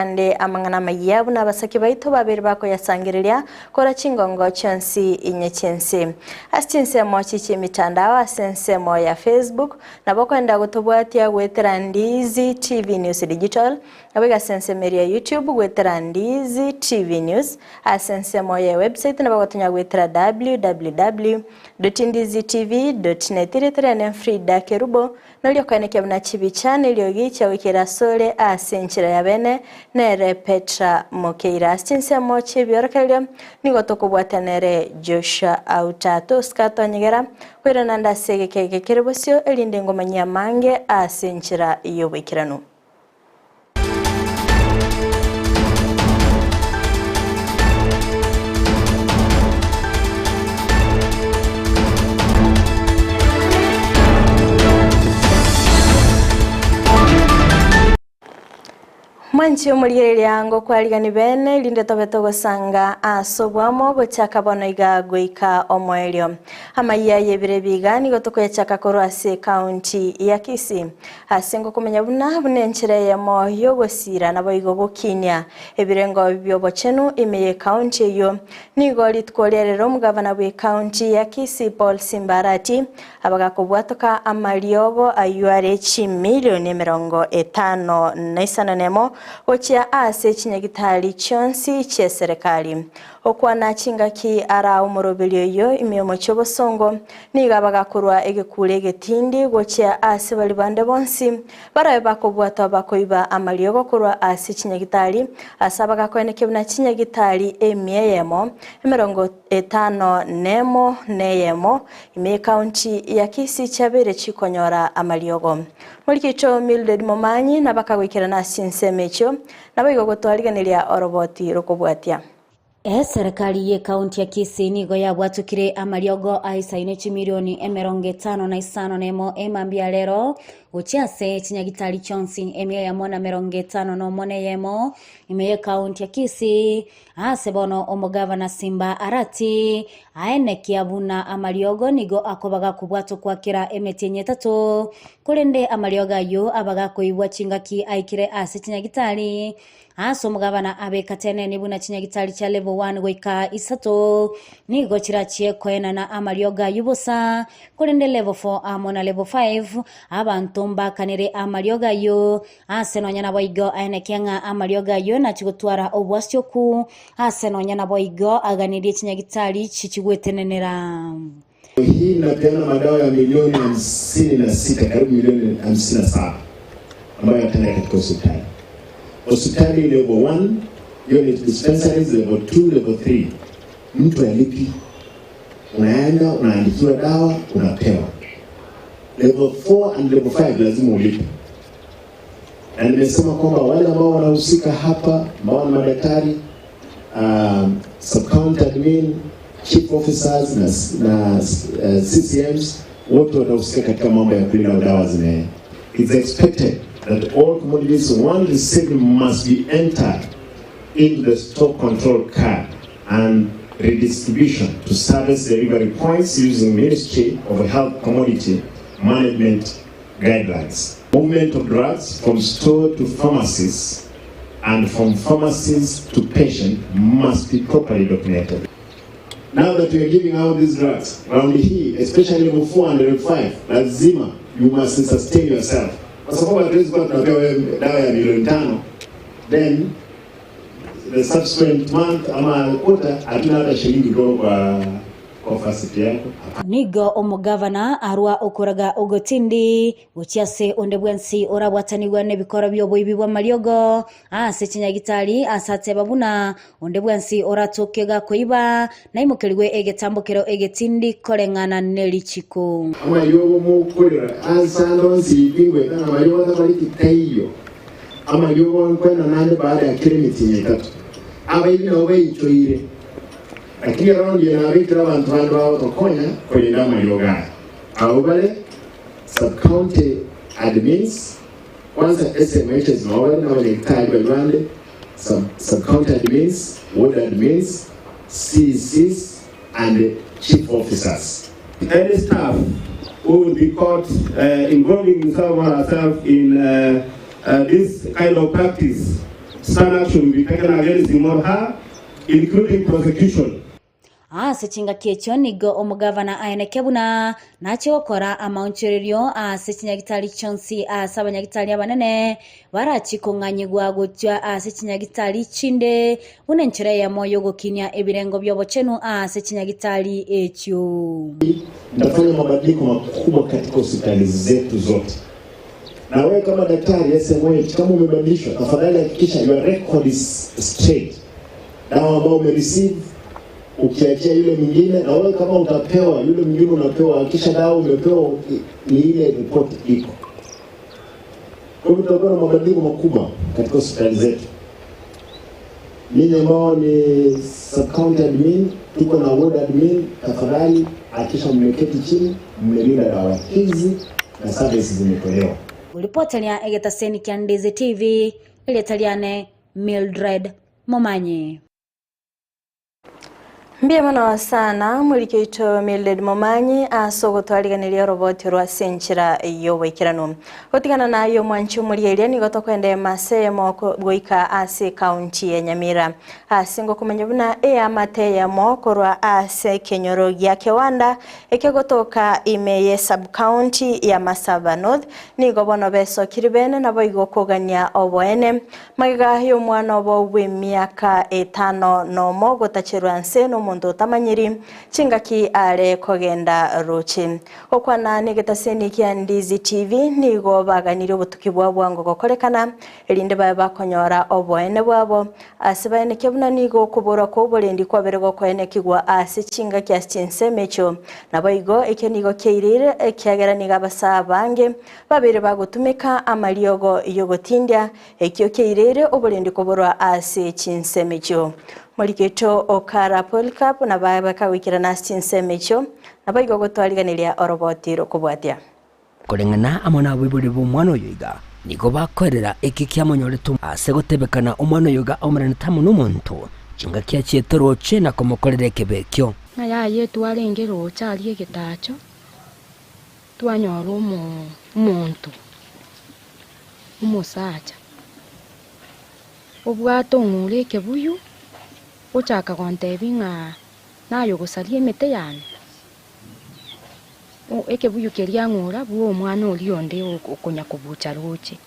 Ande amangana mayabu na basaki baitu babiri bako yasangiriria kora chingongo chonsi inyechense astinse mochichi mitandao asense mo ya Facebook na bako enda gutubwatia gwetera Ndizi TV News Digital abega sense meria YouTube gwetera Ndizi TV News asense mo ya website na bako tunya gwetera www.ndizitv.net iretere FRIDAH KERUBO nolio kwaneke mna chibi channel yogicha wikira sole asenchira ya bene nere Petra Mokeira astinse mochi biorkelio nigoto kubwatanere Joshua AUTA toskato nyigera kwira nanda sege keke KERUBO elinde ngoma nyamange asenchira iyo wikiranu. Mwanchi umulirere yango kwaligani bene linde tobeto gosanga asobwamo gochaka bono iga goika omoelio AMAYIA yebire bigani gotoko yachaka korwase county ya Kisii asengo kumenya buna bunenchire ya moyo gosira nabo igo gokinya ebirengo byobochenu imeye county yo nigo litkolerero mugavana bwe county ya Kisii Paul Simbarati abaga kubwatoka amaliogo ayuare milioni 50 naisananemo ochia ase chinyagitali chonsi che serikali okwana chingaki ara umurobelio yo imyomo chobosongo nigabaga kurwa egekule getindi gochia ase balibande bonsi barabe bakobwata bakoiba amaliogo kurwa ase chinyagitali asabaga kweneke buna chinyagitali EYEMO 50 nemo neyemo ime county ya Kisii chabere chikonyora amaliogo mulikicho Mildred Momanyi nabakagwikira na sinsemecho nabigo gotwaliganiria oroboti rokobwatia serikali ye kaunti ya Kisii nigo yabwatukire amaliogo aisaine milioni 55 nemo emambia lero uchiase chinyagitali chonsi emye ya mona 50 no mone yemo imeye kaunti ya Kisii asebono omugavana Simba Arati aene kiabuna amaliogo nigo akobaga kubwato kwakira emetenye 3 kulende amalioga yo abaga koibwa chingaki aikire ase chinyagitali aso mugavana abekatene nibuna chinyagitali cha level 1 goika 3 nigo chirachie koena na amalioga yubosa kulende level 4 amona level 5 abantomba kanere amalioga yo asenonya na boigo aenekenga amalioga yo na chigotwara obwasyoku asenonya na boigo aganiri chinyagitali chichigwetenenera hii napeana madawa ya milioni 56 karibu milioni 57 ambayo yataenda katika hospitali. Hospitali level 1, unit dispensaries level 2, level 3. Mtu alipi. Unaenda, unaandikiwa dawa, unapewa. Level 4 and level 5 lazima ulipe. Na nimesema kwamba wale ambao wanahusika hapa, ambao ni madaktari, sub-county admin, chief officers na CCMs, wote watahusika katika mambo ya kulinda dawa zime. It's expected that all commodities once received must be entered into the stock control card and redistribution to service delivery points using Ministry of Health Commodity Management guidelines. Movement of drugs from store to pharmacies and from pharmacies to patient must be properly documented. Now that we are giving out these drugs, around here, especially level 4 and level 5, lazima you must sustain yourself. Kwa sababu hatuwezi kuwa tunapewa dawa ya milioni 5, then the subsequent month ama quarter hatuna hata shilingi kidogo kwa facility yako. Nigo omugavana arwa okoraga ogotindi uchiase ondebwensi orabwatanirwa nebikora byoboibi bwa maliogo ase chinyagitali asate babuna ondebwensi oratokega koiba naimukeriwe egetambokero egetindi korengana nelichiko amaliogo mu kwera ansandonsi bingwe kana amaliogo tabaliki kaiyo amaliogo nkwena nande baada ya kilimiti 3 abaili na obeyichoire lakini around ya nabikira abantu bandi bawo tokonya kulinda amaliogo abo bale sub-county admins kwanza SMHs na wale na walektali balwande sub-county admins, ward admins, CCs and chief officers. Any staff who will be caught involving himself or herself in this kind of practice Some action will be taken against him or her, including prosecution. Sechinga kiecho nigo omugavana aenekebuna nacho kora amaunchererio sechinyagitali chonsi sabanyagitali abanene barachikonganyigwa gutya sechinyagitali chinde unenchera ya moyo gokinya ebirengo byobochenu sechinyagitali echo. Nafanya mabadiliko makubwa katika hospitali zetu zote. Na wewe kama daktari SMO kama umebadilishwa, tafadhali hakikisha your record is straight. Dawa ambao umereceive ukiachia yule mwingine, na wewe kama utapewa yule mwingine unapewa, hakikisha dawa umepewa ni ile report iko. Kwa hivyo tutakuwa na mabadiliko makubwa katika hospitali zetu. Ninyi ambao ni sub county admin, tuko na ward admin, tafadhali hakikisha mmeketi chini, mmelinda dawa hizi na services zimetolewa. Ulipotalia egetaseni kia Ndizi TV, iletaliane Mildred Momanyi. Mbia mwana sana mulikito Mildred Momanyi asogotwaliganiria roboti rwa senchira yowekirano otigana nayo mwanchu mulieria nigoto kwende masemo goika ase county ya Nyamira asingo kumenya buna AMAYIA korwa ase kenyoro ya Kewanda ekegotoka EMAYIA sub county ya Masaba North nigo bono beso kiribene nabo igokoganya oboene magiga yo mwana obo w'emyaka 5 nomo gotachirwanse no muntu tamanyiri chingaki ale kogenda rochi okwana nigetaseni kia Ndizi TV nigo baganire obutuki bwabwango gokorekana elinde bakonyora oboene bwabo asibane kebuna nigo kubura ko bolendi kwabere gokoenekigwa ase chingaki astinsemecho naboigo ekenigo keirire ekiagera niga basabange babere bagotumika amaliogo yogotindia ekyo keirire obolendi kubura ase chinsemecho Moliketo okara polkap na baka wikira na stinsemecho na baigo gotwaliganiria oroboti rokubwatia korengana amona wiburi bumwano yoiga nigo bakorera iki monyoretu asegotebekana umwano yoga omrana tamu numuntu chinga kia chietoro chena komokorere kebekyo na ya yetu arengero chali egetacho twanyoro umuntu umusacha obwato ngure kebuyu ochaka kontebinga nayo gosalie emete yane ekebuyu keriangura bwo omwana oli onde okonya kubucha roche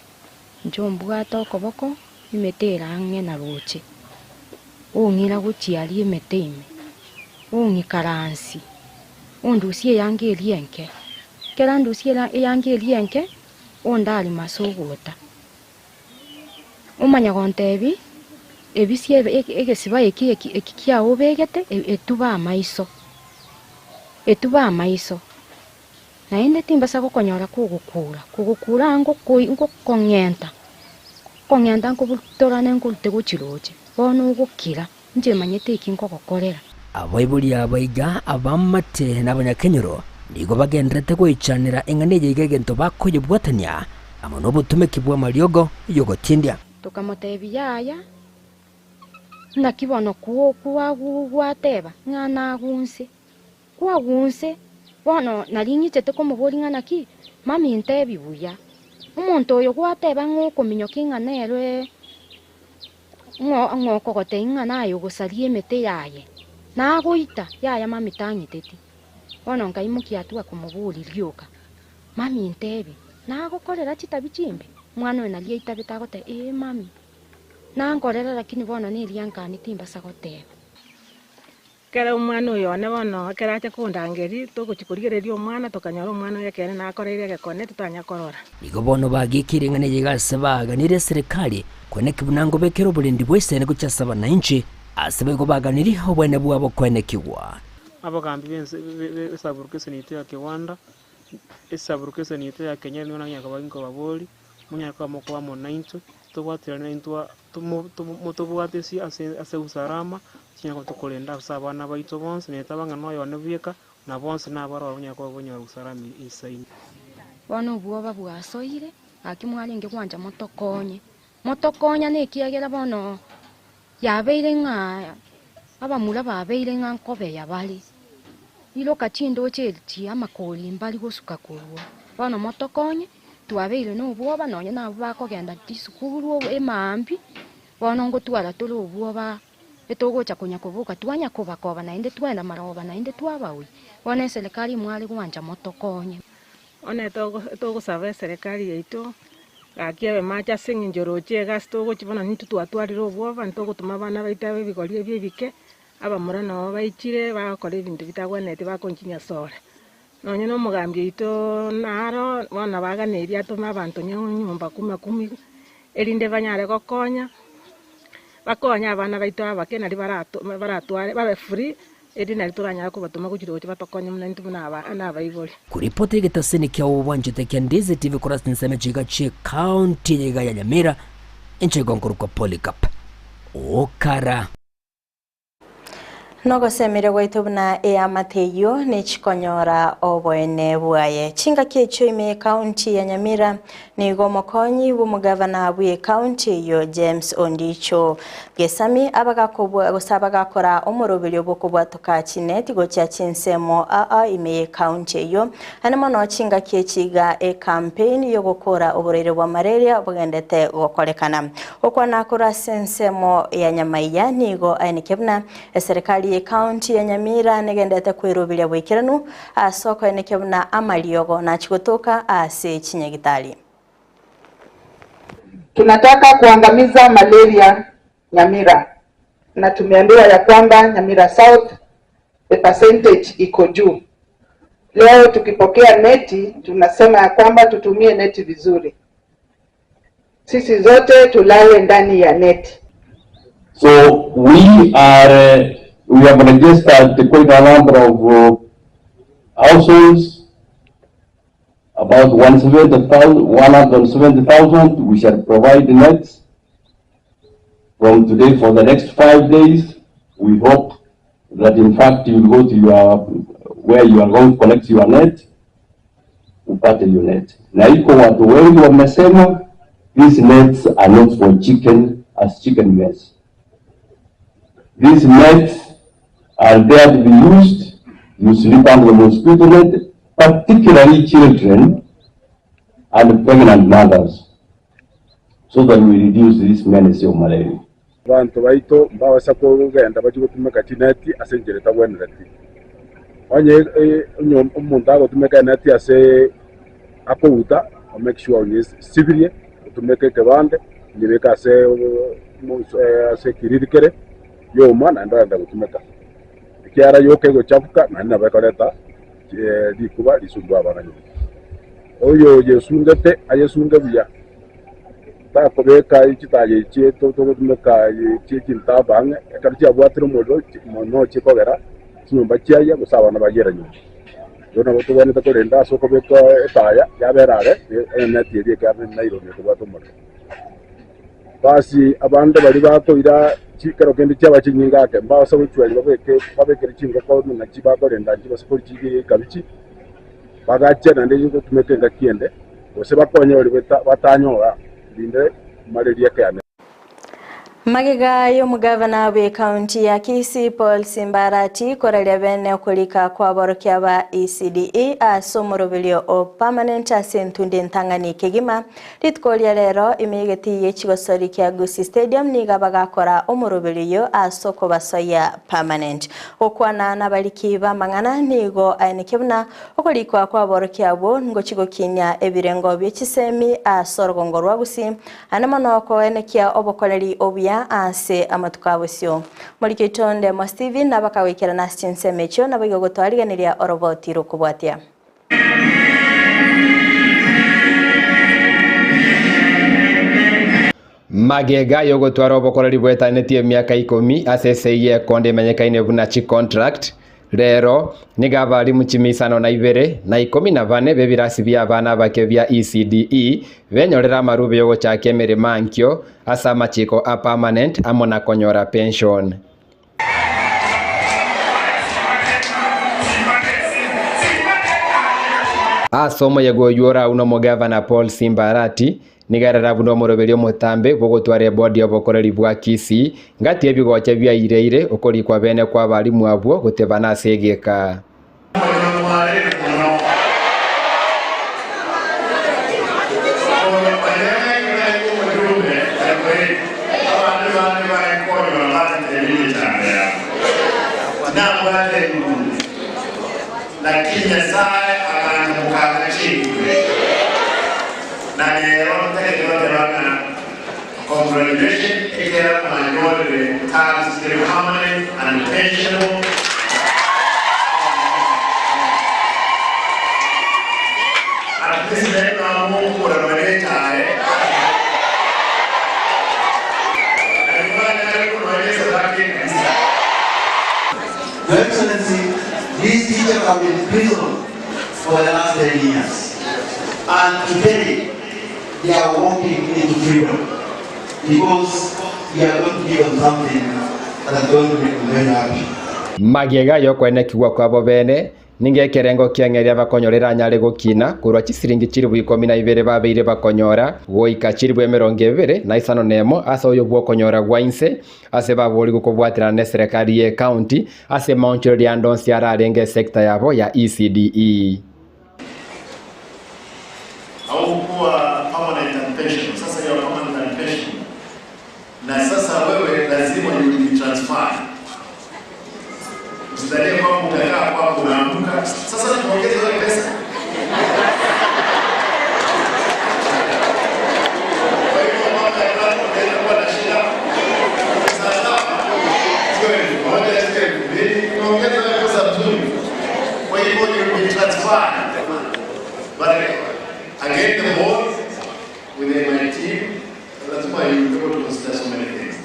njombwata okoboko emete erange na roche ongira gochiari emete ime ongikaransi ondusie yange elienke kera ndusie yange elienke ondali masogota omanya kontebi ebisie egesiba ekikia obegete etuba amaiso na inde timbasa gokonyora kugukura ngo kongenta ngo butorane ngo tegochiroche bono gukira nje manyete ikingo gokorera abaibuli abaiga abamate n'abanyakenyero nigo bagendrete goichanira engane yigegento bakoyebwatania amono butumeki bwa mariogo yogotindia tukamotebi yaya nakibono kuwateba ngana gunse bono naringichete komubori ngana ki mami ntebi buya umuntu oyo gwateba ngokominyo kinganerwe ngokogote ingana ayo gosarie emete yaye nagoita yaya mami tanyiteti bono nkaimukia atua komubori rioka mami ntebi nagokorera chitabi chimbe mwana we nalia itabe tagote mami nangorera lakini bono niliankani timbasa goteba kera umwana uyone bono kera ate kundangeri togochikurigereria omwana tokanyora omwana yakene nakoreire gekone tutanyakorora nigo bono bagikire ngane yigase baganire serikali kweneka bunango bekero bulindi bwesene guchasaba na inchi asebe go baganiri obwene bwabo kwenekigwa abagambi besaburuke senite ya Kiwanda esaburuke senite ya Kenya niona nyakabango baboli munyaka moko wa monainto tubwatirana intwa mutubwatesi ase usarama kinyako tukolenda sabana baito bonse netabanga no yone bieka na bonse na baro abanyako bonya usarami isaini bono bwoba bwasoire akimwalinge kwanja motokonya nekiagera bono yabeire nga abamula babeire nga nkobe yabali ilo kachindo chelchi amakoli mbali gosuka kurwa bono motokonye twabeire no bwoba nonye nabo bakogenda disukuru emambi bono ngotwara tuli obuo ba etogocha kunya kubuka twanya kubakoba na inde twenda maroba na inde twabawi bono serikali mwali gwanja motokonye one togosaba serikali yaitu gakiabe macha singi njoroche gas togochibona nitu twatwarira obuo ba ntogotuma bana baita bibigori ebyebike aba murano baichire bakora ebintu bitagwanete bakonchinya sore nonye no mugambi ito naro bona baganeri atuma abantu nyumba kumi erinde banyare gokonya bakonya abana baito abakena ri baratware babe free erinde rituranya kubatuma kuchiro che batokonya muna ntu na abaibori kuripoti gitasini kya uwanjete kya Ndizi TV kurasi nseme chiga chi county ya Nyamira enche gonkuru kwa Polycarp okara Nogo semire gwaitu na AMAYIA ni chikonyora oboene bwaye chinga kiecho ime county ya Nyamira ni gomokonyi bumugavana bwe county yo James Ondicho gesami abagakobwa gusabagakora omurobiri obukubwatoka chineti gocha chinsemo ime county yo animo no chinga kiechiga campaign yo gukora oburere bwa malaria bugendete gokorekana okwana kura sensemo ya AMAYIA nigo ainikebna serikali county ya Nyamira negendete kwirubiria bwikiranu asoko enekebuna amaliogo na chikotoka ase chinyagitali. Tunataka kuangamiza malaria Nyamira na tumeambiwa ya kwamba Nyamira South the percentage iko juu. Leo tukipokea neti tunasema ya kwamba tutumie neti vizuri. Sisi zote tulale ndani ya neti. So we have registered quite a number of households, about 170,000. We shall provide nets from today for the next 5 days. We hope that in fact you will go to where you are going to collect your net, upate your net. Na iko watu wengi wamesema these nets are not for chicken as chicken mess. These nets are there to be used. You sleep under the mosquito net, particularly children and pregnant mothers, so that we reduce this menace of malaria. Abantu baito mbawasa ko genda bajutumeka tineti asengereta wenreti. Onye umuntu agotumeka neti ase AUTA make sure is civil utumeke kebande nibeka ase kiririkere yo mwana ndanda gutumeka. Kiara yoke go chafuka na nabakoreta dikuba lisundwa abana. Oyo yesungete ayesunga biya. Ta kobeka ichitaye cheto to gutumeka chichinta bange ekarichi abwatiro mono chikogera nyumba chiaya gusabana bagera nyumba. Yona gutubane takorenda soko beko etaya yaberare neti eri kabe nairo ne kubatomora. Basi abande bari bakoira chikaro kende cyaba kinyingake mbasa bucyari babekere kinga ko na kibakorenda kibasoko kigi kabici bagakena ndije ko tumeke ngakiende bose bakonye bari batanyora linde malaria kane. Magiga y'omugavana we county ya Kisii Paul Simbarati koralia bene okulika kwa borokia ba ECDE asomorobilio o permanent asentunde ntangani kegima litkolia lero imegeti yechigosori kya Gusii Stadium niga bagakora omorobilio asoko basoya permanent okwana nabaliki ba mangana nigo ainikebuna okulikwa kwa borokia bo ngochigo kinya ebirengo byekisemi asorogongorwa Gusii anamanoko enekia obokoleri obya ase amatukabusyo Molikitonde mo Steven nabakawikira na chinsemecho nabigo gotwariganiria oroboti rukubwatia Magega yogotwara obokoreri bwetanĩtie miaka 10 aseseiye konde menyekaine bunachi contract rero nigabari muchimisano na 2 na 14 bebirasi bya abana bake bya ECDE benyorera marube yogo chake mere mankyo asa machiko a permanent amona konyora pension. Asomo yego yora uno mugavana Paul Simbarati nigarara buno moroberio mutambe bogotware bodi obokoreri bwa Kisii ngati ebigoche bya ireire okori kwa bene kwa balimu abwo gutebana segeka. lakini Nyasaye akanamukaka chingwe na lero ntegerogerana congratulations ekera manyore tax permanent and pensionable president na Mungu na maletae Your Excellency, these teachers have been in prison for the last 10 years. And today, they are walking into freedom. Because we are going to give them something that is going to make them very happy. Magega yokwene kiwa kwabo bene ninge kerengo kiangeria bakonyorera nyare gukina kurwa chisiringi chiribu 12 babeire bakonyora goika chiribu 20 na isano nemo asa uyo bwokonyora gwainse ase babori gukobwatira ne serikali ye county ase mounted andonsi ararenge sector yabo ya ECDE au kuwa permanent pension. Sasa hiyo permanent pension na sasa wewe lazima ni transfer. Usidhanie kwamba utakaa kwako unaamka. Sasa tuongeze ile pesa. Kwa hiyo mambo ya watu wanakuwa na shida. Sasa sio moja sio mbili, tuongeze ile pesa nzuri. Kwa hiyo ni transfer. But again the board with my team, that's why you go to consider so many things.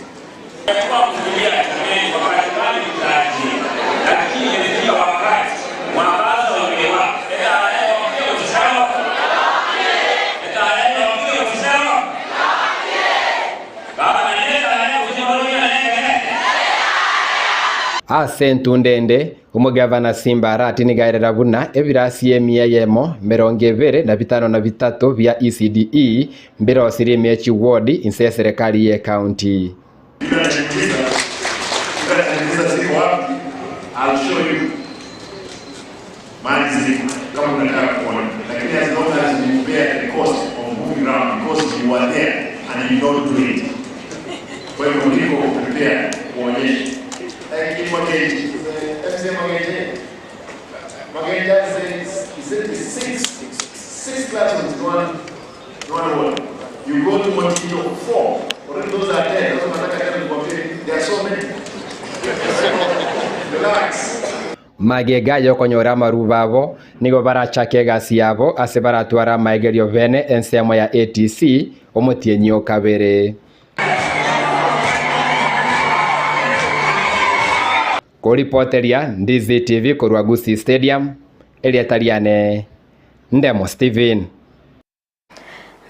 Asentu ndende umugavana Simba arati nigairira buna ebirasi EYEMO 25 vya ECDE mbiro sirime chi ward inse serikali ye county. I'll show you. Manzi kama unataka kuona. Lakini as long as you bear the cost of moving around because you are there and you don't do it. Kwa hivyo ndiko prepare kuonyesha. Lakini Mokeira, Mokeira is six classes one word. You go to Mokeira 4. Already those are 10. Those are there are so many. Relax. Magega yokonyora marubabo nigo barachake gasi yabo ase baratwara maegerio vene ensemo ya ATC omutienyo kabere. Koripoteria Ndizi TV kurwa Gusii Stadium Eliatariane Ndemo Steven.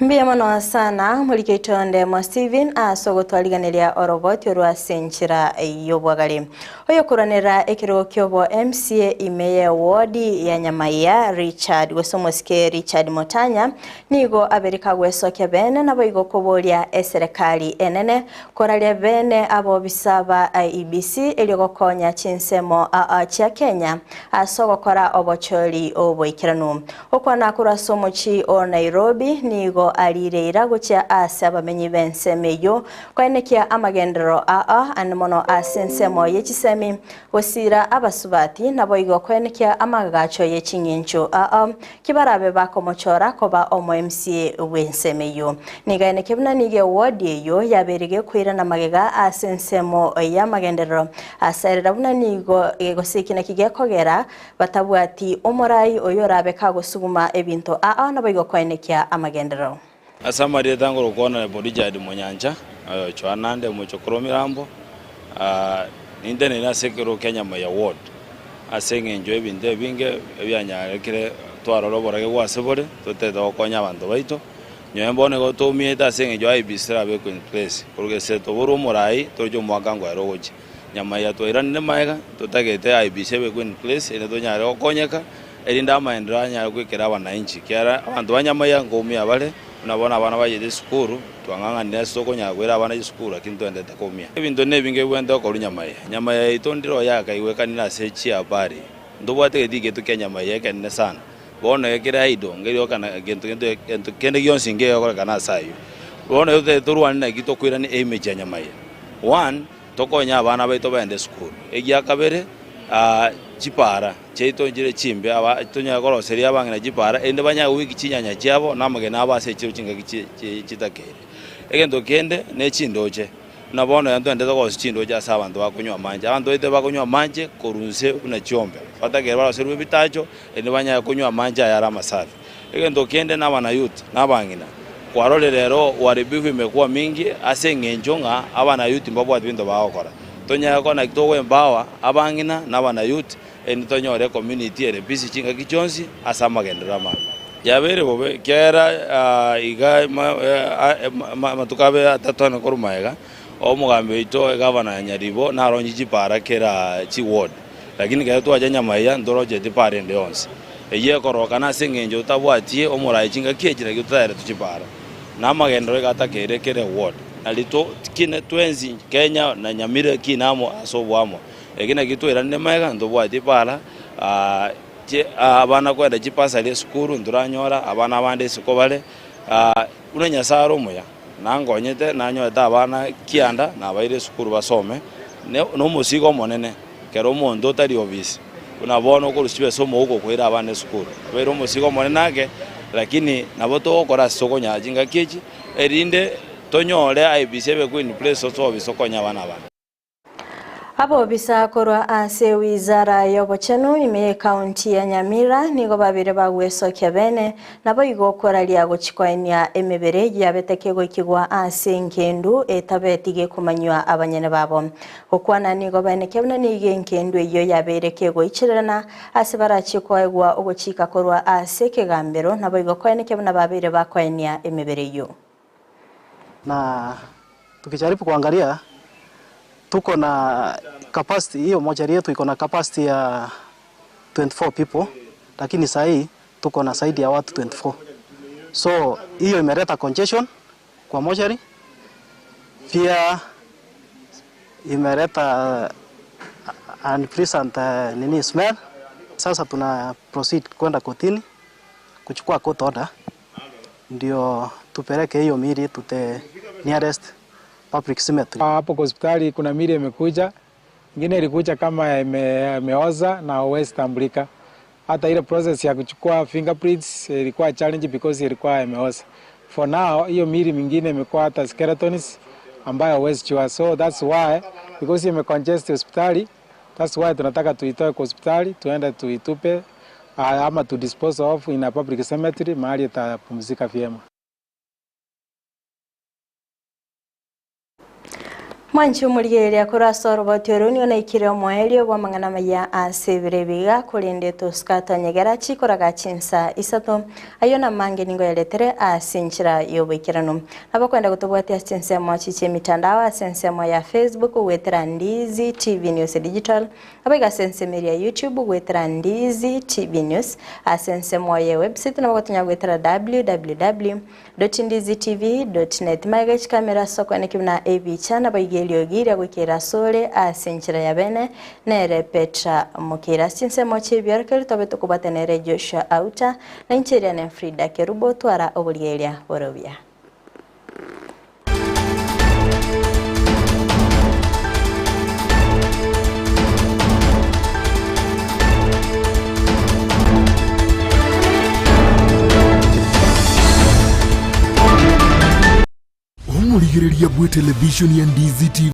Mbia mano sana mulikeito Ndemo Steven asogotwaliganiria oroboti orwa senchira yobwagari oyo kuranira ekiro kyobo MCA imeye wodi ya Nyamaiya Richard Wesomoske Richard Motanya nigo aberika gwesoke bene nabo igokoboria eserikali enene koralia bene abo bisaba IEBC eliogokonya chinsemo cha Kenya asogokora obochori oboikiranu okwana kurasomo chi o Nairobi nigo alireira gucha asa bamenyi bensemeyo kwanekia amagendero anmono asensemo yechisemi wasira abasubati nabo igokwenekia amagacho yechinyincho kibarabe bakomochora koba omo MCA wensemeyo nigaeneke buna nige wodi yo yaberige kwira na magega asensemo ya magendero asarira buna nigo egosikina kigekogera batabwati omorai oyorabe kagosuguma ebinto nabo igokwenekia amagendero. Asamari tango rukona Richard Monyanja chwanande muchokoro mirambo ninde nina sekero Kenya Maya ward asenge enjoy binde binge ebyanyarekere twarorobora ke wasebore toteta okonya abantu baito nyembone go to mieta asenge enjoy bisira be in place porque se to buru morai tojo mwakango arogoje Nyamaiya to iranne maega totagete IBC be in place ene to nyare okonyeka erinda maendra nyare kwekera abananchi kyara abantu banyamaiya ngomia bale unabona abana baje school twangangana soko nyagwera abana school akinto endete komia ebintu nebinge bwenda ko Nyamaiya Nyamaiya itondiro yaka iweka nina sechi habari ndobwate dige to Nyamaiya kenne sana bona yekira ido ngeri okana gento kende yonsi nge yokora kana sayo bona yote turwa nina gito kwira ni image ya Nyamaiya one tokonya abana baito bende school egia kabere chipara cheito njire chimbe aba tonya goroseria abangina chipara ende banya wiki chinyanya chiabo namagena abase chiro chinga chitakere egendo kende ne chindoche nabono yanto ndeza ko chindoche asa abantu bakunywa manje abantu ite bakunywa manje korunse una chombe batakere baroseru bitacho ende banya kunywa manje ayara masafi egendo kende nabana youth nabangina kwarole lero waribifu imekuwa mingi ase ngenjonga abana youth mbabwa bintu baokora tonya ko na kitogo embawa abangina nabana youth enitonyore community ere bisi chinga kichonsi asama gendrama yabere bobe kera iga matukabe atatona korumaega omugambe ito governor Nyaribo naronyi chipara kera chi ward lakini kayo twaje Nyamaya ndoroje dipare ndionse eye koroka na sengenjo tabwatie omurai chinga kiechira gitare tuchipara namagendro gatakere kere ward alito kine twenzi Kenya na Nyamira kinamo asobwamo egina gitwera nemega ndobwati pala abana kwenda chipasa le skuru nduranyora abana abande sikobale unenya saro moya nangonyete nanyota abana kianda na baire skuru basome no musigo monene kero mondo tari obisi unabona ko rusibe somo uko kwera abana skuru baire musigo monene ake lakini naboto okora sokonya jinga kechi erinde tonyore ibisebe kwini place so bisokonya abana abana abo bisakorwa ase wizara yobochenu ime county ya Nyamira nigo babire bagwesokia bene nabo igokora lya gochikoenia emebere yabetekego ikigwa ase nkendu etabetige kumanywa abanyene babo okwana nigo bene kebona nige nkendu iyo yaberekego ichirana ase barachikoegwa ogochika korwa ase kegambero nabo igokone kebona babire bakoenia emebere iyo na tukijaribu kuangalia tuko na capacity hiyo mochari yetu iko na capacity ya 24 people lakini sasa hii tuko na zaidi ya watu 24 so hiyo imeleta congestion kwa mochari pia imeleta unpleasant smell. Sasa tuna proceed kwenda kotini kuchukua court order ndio tupeleke hiyo mili to the nearest public cemetery. Hapo hospitali kuna mili imekuja, ingine ilikuja kama imeoza na hauwezi tambulika. Hata ile process ya kuchukua fingerprints ilikuwa challenge because ilikuwa imeoza. For now hiyo mili mingine imekuwa hata skeletons ambayo hauwezi chua. So that's why because imecongest hospitali, that's why tunataka tuitoe kwa hospitali tuende tuitupe ama to dispose of in a public cemetery mahali itapumzika vyema. Mwanchi umurigereria kurasoro botioroni ona ikire omwelio bwa mangana maya asebire biga kurinde toskata nyegera chikoraga chinsa isato ayona mange ningo yaletere asinchira yobikirano abakwenda gutobwati asinse mwachi che mitandao asinse mwa ya Facebook wetera Ndizi TV News Digital abiga sense media YouTube wetera Ndizi TV News asinse mwa ya website na bakotonya wetera www.ndizitv.net magach kamera soko nekimna AV chana baige Liogira gwikira sole asinchira ya bene nere Petra Mokeira sinse moche biarkel tobe tukubatenere Joshua AUTA na incheria ne FRIDAH KERUBO twara obuligeria borobia Umuligereria bwe television ya Ndizi TV